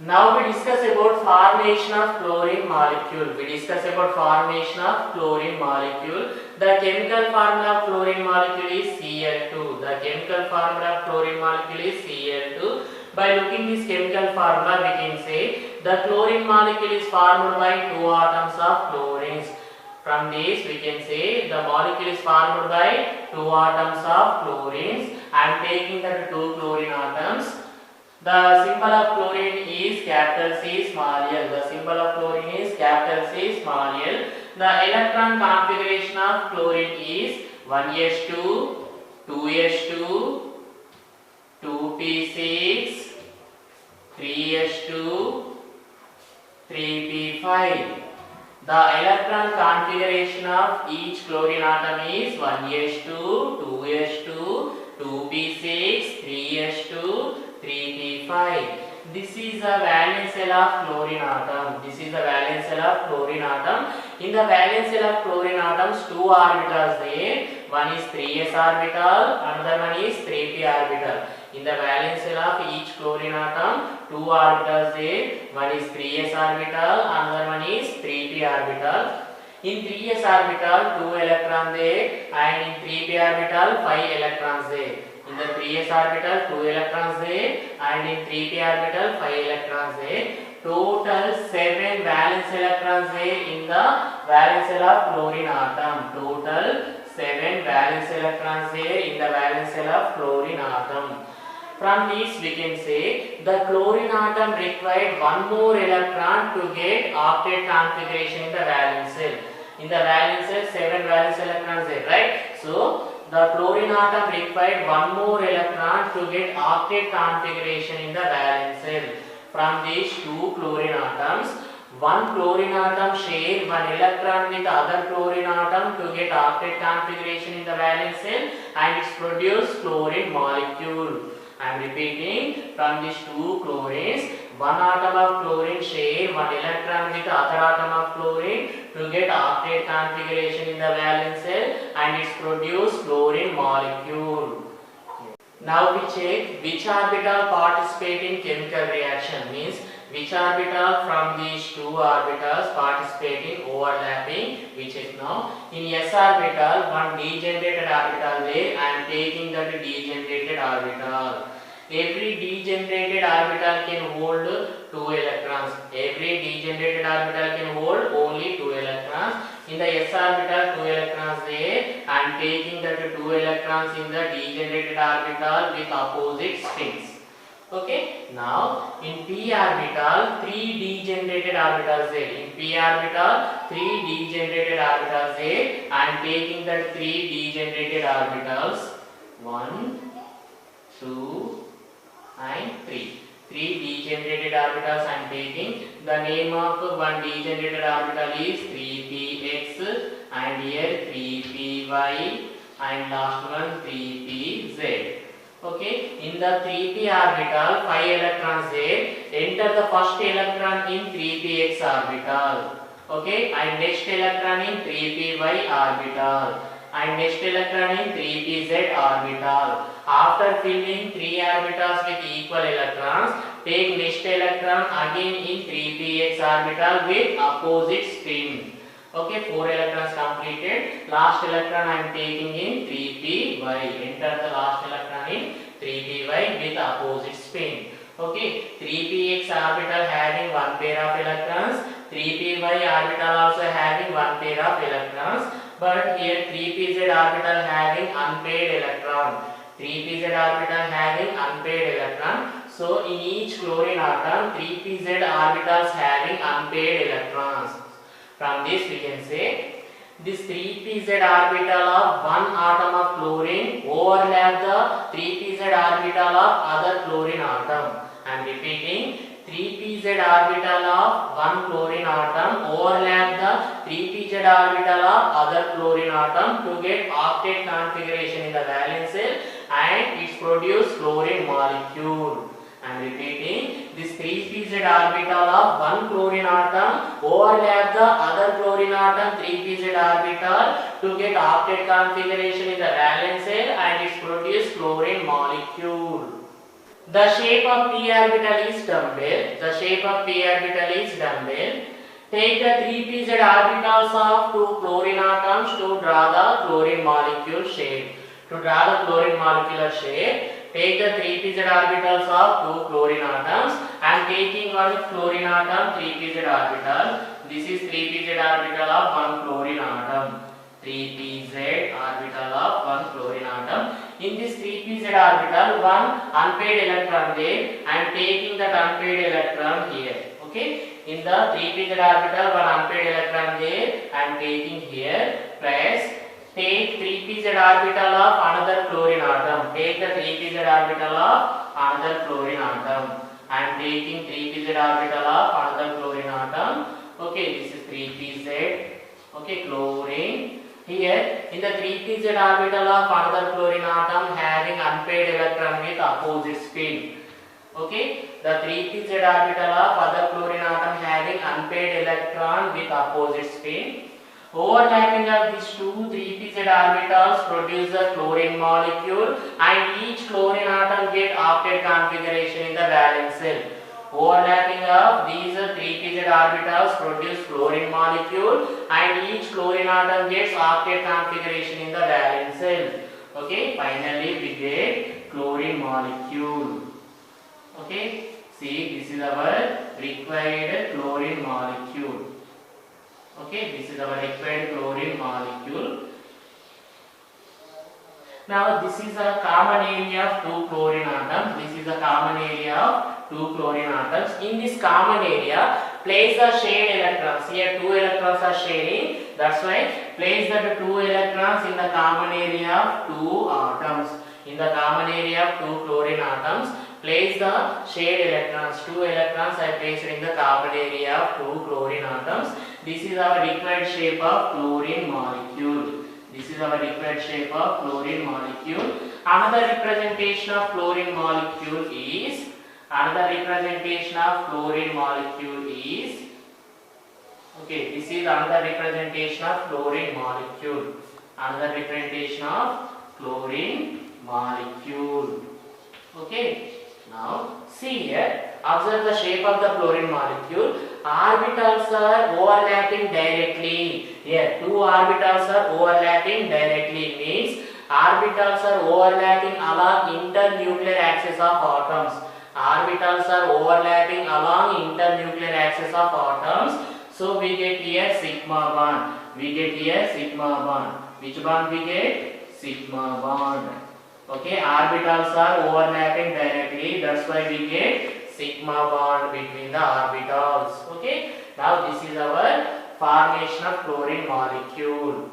Now we discuss about formation of chlorine molecule. We discuss about formation of chlorine molecule. The chemical formula of chlorine molecule is Cl2. The chemical formula of chlorine molecule is Cl2. By looking this chemical formula, we can say the chlorine molecule is formed by two atoms of chlorines. From this, we can say the molecule is formed by two atoms of chlorines. I am taking the two chlorine atoms. The symbol of chlorine is capital C small l. The symbol of chlorine is capital C small l. The electron configuration of chlorine is 1s2, 2s2, 2p6, 3s2, 3p5. The electron configuration of each chlorine atom is 1s2, 2s2, 2p6, 3s2, 3p5. This is the valence shell of chlorine atom. This is the valence shell of chlorine atom. In the valence shell of chlorine atoms, two orbitals there. One is 3s orbital, another one is 3p orbital. In the valence shell of each chlorine atom, two orbitals there. One is 3s orbital, another one is 3p orbital. In 3s orbital, 2 electrons there, and in 3p orbital, 5 electrons there. In the 3s orbital, 2 electrons there, and in 3p orbital, 5 electrons there. Total 7 valence electrons there in the valence shell of chlorine atom. Total 7 valence electrons there in the valence shell of chlorine atom. From this, we can say the chlorine atom required one more electron to get octet configuration in the valence shell. In the valence shell, 7 valence electrons there, right? So the chlorine atom required one more electron to get octet configuration in the valence shell. From these two chlorine atoms, one chlorine atom share one electron with other chlorine atom to get octet configuration in the valence shell, and it's produced chlorine molecule. I am repeating, from these two chlorines, one atom of chlorine share one electron with other atom of chlorine to get octet configuration in the valence shell, and it's produced chlorine molecule. Now we check which orbital participate in chemical reaction, means which orbital from these two orbitals participate in overlapping. We check now. In s orbital, one degenerated orbital there. I am taking that degenerated orbital. Every degenerated orbital can hold 2 electrons. Every degenerated orbital can hold only 2 electrons. In the s orbital, 2 electrons there. I am taking that 2 electrons in the degenerated orbital with opposite spins. Okay. Now in p orbital, 3 degenerated orbitals there. In p orbital, 3 degenerated orbitals there. I am taking that 3 degenerated orbitals. 1, 2, and 3. 3 degenerated orbitals I am taking. The name of one degenerated orbital is 3px, and here 3py, and last one 3pz. Okay, in the 3p orbital, 5 electrons there. Enter the first electron in 3px orbital. Okay, and next electron in 3py orbital, and next electron in 3pz orbital. After filling 3 orbitals with equal electrons, take next electron again in 3px orbital with opposite spin. Okay, 4 electrons completed. Last electron I am taking in 3py. Enter the last electron in 3py with opposite spin. Okay, 3px orbital having one pair of electrons, 3py orbital also having one pair of electrons, but here 3pz orbital having unpaired electron. 3pz orbital having unpaired electron. So in each chlorine atom, 3pz orbitals having unpaired electrons. From this we can say this 3pz orbital of one atom of chlorine overlap the 3pz orbital of other chlorine atom. I am repeating, 3pz orbital of one chlorine atom overlap the 3pz orbital of other chlorine atom to get octet configuration in the valence shell, and it's produce chlorine molecule. I am repeating, this 3pz orbital of one chlorine atom overlap the other chlorine atom 3pz orbital to get octet configuration in the valence shell, and it produce chlorine molecule. The shape of p orbital is dumbbell. The shape of p orbital is dumbbell. Take the 3pz orbitals of two chlorine atoms to draw the chlorine molecule shape. To draw the chlorine molecular shape, take the 3pz orbitals of two chlorine atoms. I am taking one chlorine atom, 3pz orbital. This is 3pz orbital of one chlorine atom. 3pz orbital of one chlorine atom. In this 3pz orbital, one unpaired electron there. I am taking that unpaired electron here. Okay. In the 3pz orbital, one unpaired electron there. I am taking here. Plus, take 3pz orbital of another chlorine atom. Take the 3pz orbital of another chlorine atom. I am taking 3pz orbital of another chlorine atom. Okay, this is 3pz. Okay, chlorine. Here, in the 3pz orbital of another chlorine atom having unpaired electron with opposite spin. Okay, the 3pz orbital of other chlorine atom having unpaired electron with opposite spin. Overlapping of these two 3pz orbitals produce the chlorine molecule, and each chlorine atom get octet configuration in the valence shell. Overlapping of these 3pz orbitals produce chlorine molecule, and each chlorine atom gets octet configuration in the valence shell. Okay, finally we get chlorine molecule. Okay, see, this is our required chlorine molecule. Okay, this is our required chlorine molecule. Now, this is a common area of two chlorine atoms. This is a common area of two chlorine atoms. In this common area, place the shared electrons. Here, two electrons are sharing. That's why place the two electrons in the common area of two atoms. In the common area of two chlorine atoms, place the shared electrons. Two electrons are placed in the common area of two chlorine atoms. This is our required shape of chlorine molecule. This is our required shape of chlorine molecule. Another representation of chlorine molecule is okay, this is another representation of chlorine molecule. Another representation of chlorine molecule. Okay. Now see here, observe the shape of the chlorine molecule. Orbitals are overlapping directly. Here, two orbitals are overlapping directly. Means orbitals are overlapping along internuclear axis of atoms. Orbitals are overlapping along internuclear axis of atoms. So we get here sigma bond. We get here sigma bond. Which bond we get? Sigma bond. Okay, orbitals are overlapping directly. That's why we get sigma bond between the orbitals. Okay, now this is our formation of chlorine molecule.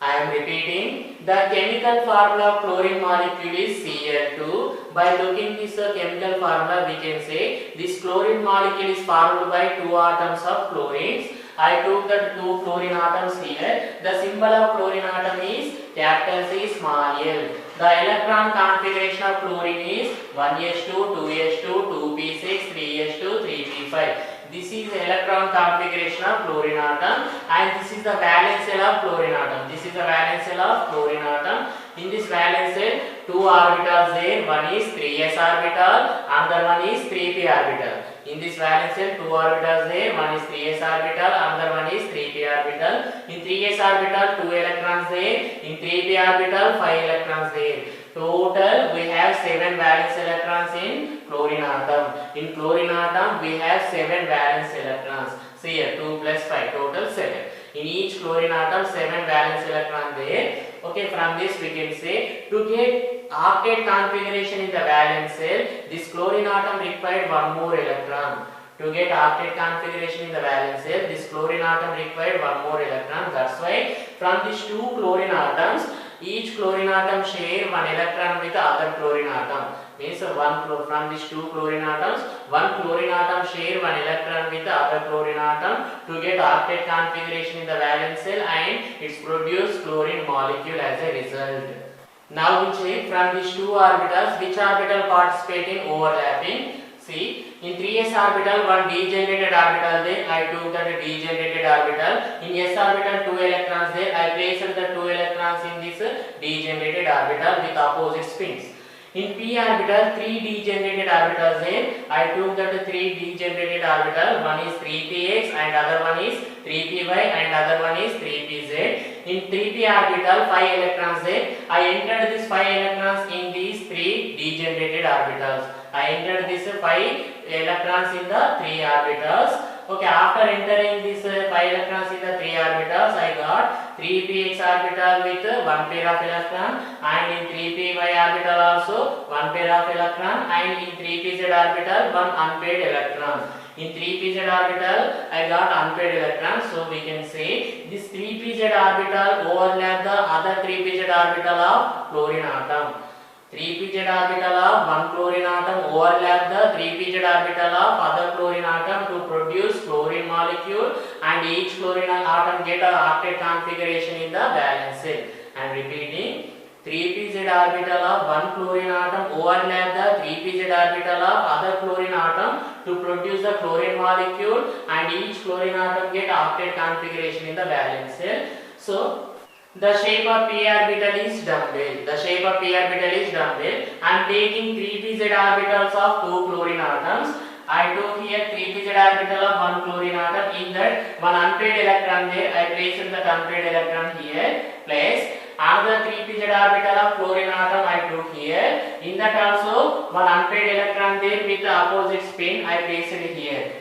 I am repeating, the chemical formula of chlorine molecule is Cl2. By looking this chemical formula, we can say this chlorine molecule is formed by two atoms of chlorines. I took the two chlorine atoms here. The symbol of chlorine atom is capital C, small l. The electron configuration of chlorine is 1s2, 2s2, 2p6, 3s2, 3p5. This is the electron configuration of chlorine atom, and this is the valence shell of chlorine atom. This is the valence shell of chlorine atom. In this valence shell, two orbitals there. One is 3s orbital, another one is 3p orbital. In this valence shell, two orbitals there. One is 3s orbital, another one is 3p orbital. In 3s orbital, two electrons there. In 3p orbital, 5 electrons there. Total, we have 7 valence electrons in chlorine atom. In chlorine atom, we have 7 valence electrons. See here, 2 plus 5, total 7. In each chlorine atom, 7 valence electrons there. Okay, from this we can say, to get octet configuration in the valence shell, this chlorine atom required one more electron. To get octet configuration in the valence shell, this chlorine atom required one more electron. That's why from these two chlorine atoms, each chlorine atom share one electron with the other chlorine atom. Means from these two chlorine atoms, one chlorine atom share one electron with the other chlorine atom to get octet configuration in the valence shell, and it's produce chlorine molecule as a result. Now we check from these two orbitals which orbital participate in overlapping. See, in 3s orbital, one degenerated orbital there. I took that degenerated orbital. In s orbital, 2 electrons there. I placed the 2 electrons in this degenerated orbital with opposite spins. In p orbital, 3 degenerated orbitals there. I took that 3 degenerated orbital. One is 3px and other one is 3py and other one is 3pz. In 3p orbital, 5 electrons there. I entered this 5 electrons in these 3 degenerated orbitals. I entered this 5 electrons in the 3 orbitals. Okay, after entering this 5 electrons in the 3 orbitals, I got 3px orbital with 1 pair of electron, and in 3py orbital also 1 pair of electron, and in 3pz orbital 1 unpaired electron. In 3pz orbital I got unpaired electrons, so we can say this 3pz orbital overlap the other 3pz orbital of chlorine atom. 3pz orbital of one chlorine atom overlap the 3pz orbital of other chlorine atom to produce chlorine molecule, and each chlorine atom get a octet configuration in the valence shell. I am repeating, 3pz orbital of one chlorine atom overlap the 3pz orbital of other chlorine atom to produce the chlorine molecule, and each chlorine atom get octet configuration in the valence shell. So the shape of p orbital is dumbbell. The shape of p orbital is dumbbell. I am taking 3pz orbitals of 2 chlorine atoms. I took here 3pz orbital of 1 chlorine atom. In that, one unpaired electron there. I placed the unpaired electron here. Place another 3pz orbital of chlorine atom I took here. In that also, one unpaired electron there with the opposite spin I placed it here.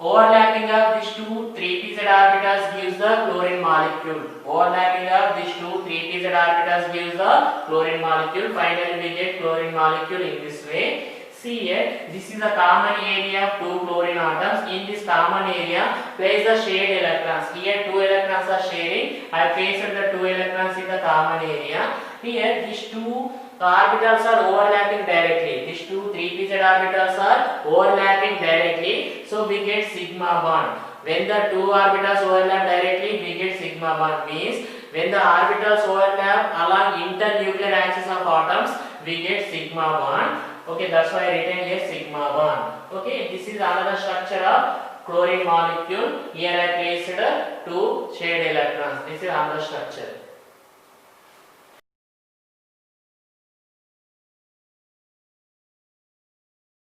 Overlapping of these two 3pz orbitals gives the chlorine molecule. Overlapping of these two 3pz orbitals gives the chlorine molecule. Finally, we get chlorine molecule in this way. See here, this is a common area of 2 chlorine atoms. In this common area, place the shared electrons. Here, 2 electrons are sharing. I placed the 2 electrons in the common area. Here, these 2 orbitals are overlapping directly. These two 3pz orbitals are overlapping directly. So we get sigma bond. When the 2 orbitals overlap directly, we get sigma bond. Means when the orbitals overlap along internuclear axis of atoms, we get sigma bond. Okay, that's why I written here sigma bond. Okay, this is another structure of chlorine molecule. Here I placed 2 shared electrons. This is another structure.